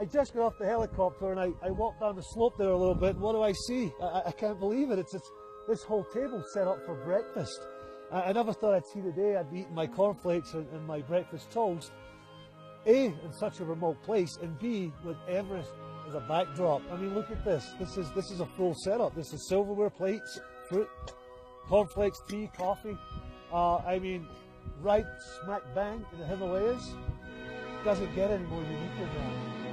I just got off the helicopter and I walked down the slope there a little bit, and what do I see? I can't believe it. It's this whole table set up for breakfast. I never thought I'd see the day I'd be eating my cornflakes and my breakfast toast. A, in such a remote place, and B, with Everest as a backdrop. I mean, look at this. This is a full setup. This is silverware, plates, fruit, cornflakes, tea, coffee. I mean, right smack bang in the Himalayas. Doesn't get any more unique than that.